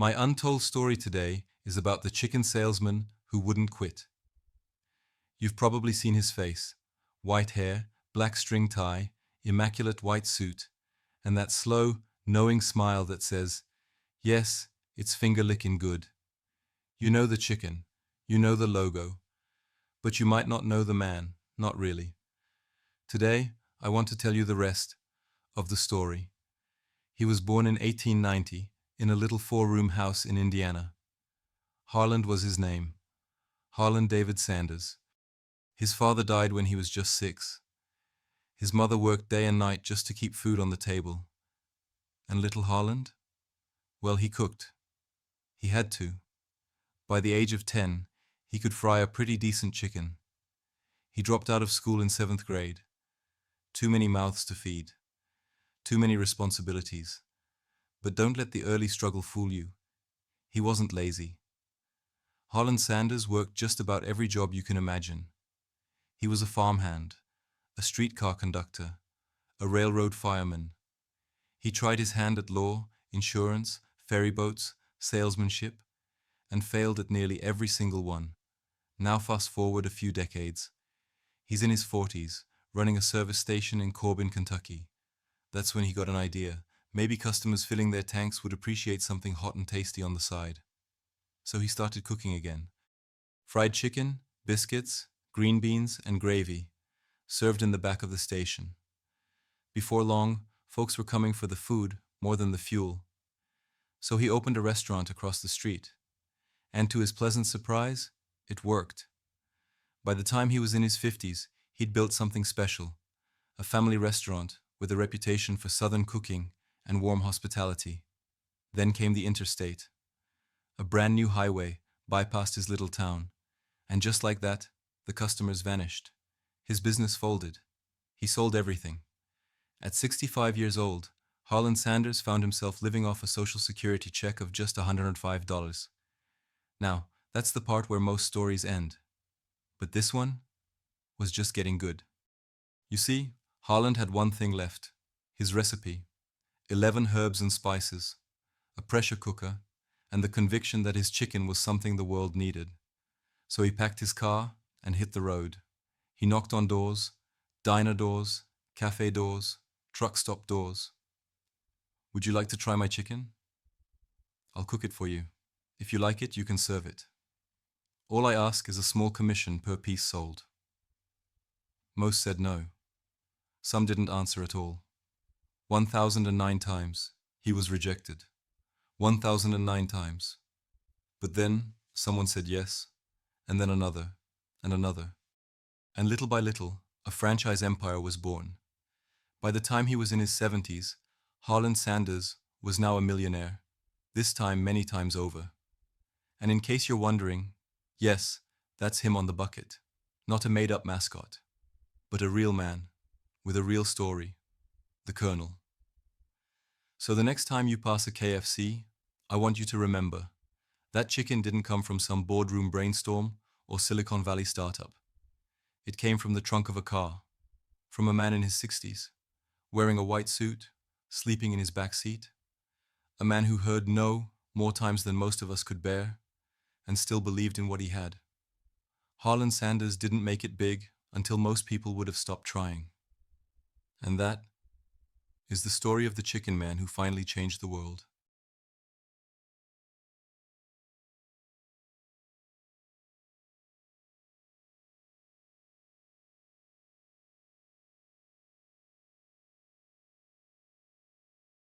My untold story today is about the chicken salesman who wouldn't quit. You've probably seen his face: white hair, black string tie, immaculate white suit, and that slow, knowing smile that says, "Yes, it's finger-licking good." You know the chicken, you know the logo, but you might not know the man, not really. Today, I want to tell you the rest of the story. He was born in 1890 in a little four-room house in Indiana. Harland was his name, Harland David Sanders. His father died when he was just 6. His mother worked day and night just to keep food on the table. And little Harland? Well, he cooked. He had to. By the age of 10, he could fry a pretty decent chicken. He dropped out of school in 7th grade. Too many mouths to feed. Too many responsibilities. But don't let the early struggle fool you. He wasn't lazy. Harland Sanders worked just about every job you can imagine. He was a farmhand, a streetcar conductor, a railroad fireman. He tried his hand at law, insurance, ferry boats, salesmanship, and failed at nearly every single one. Now fast forward a few decades. He's in his 40s, running a service station in Corbin, Kentucky. That's when he got an idea. Maybe customers filling their tanks would appreciate something hot and tasty on the side. So he started cooking again. Fried chicken, biscuits, green beans, and gravy, served in the back of the station. Before long, folks were coming for the food more than the fuel. So he opened a restaurant across the street. And to his pleasant surprise, it worked. By the time he was in his 50s, he'd built something special, a family restaurant with a reputation for Southern cooking and warm hospitality. Then came the interstate. A brand new highway bypassed his little town, and just like that, the customers vanished. His business folded. He sold everything. At 65 years old, Harland Sanders found himself living off a Social Security check of just $105. Now, that's the part where most stories end. But this one was just getting good. You see, Harland had one thing left: his recipe, 11 herbs and spices, a pressure cooker, and the conviction that his chicken was something the world needed. So he packed his car and hit the road. He knocked on doors, diner doors, cafe doors, truck stop doors. "Would you like to try my chicken? I'll cook it for you. If you like it, you can serve it. All I ask is a small commission per piece sold." Most said no. Some didn't answer at all. 1,009 times he was rejected. 1,009 times. But then someone said yes, and then another, and another. And little by little, a franchise empire was born. By the time he was in his 70s, Harland Sanders was now a millionaire, this time many times over. And in case you're wondering, yes, that's him on the bucket. Not a made-up mascot, but a real man, with a real story, the Colonel. So the next time you pass a KFC, I want you to remember, that chicken didn't come from some boardroom brainstorm or Silicon Valley startup. It came from the trunk of a car, from a man in his 60s, wearing a white suit, sleeping in his back seat, a man who heard no more times than most of us could bear, and still believed in what he had. Harland Sanders didn't make it big until most people would have stopped trying. And that is the story of the chicken man who finally changed the world.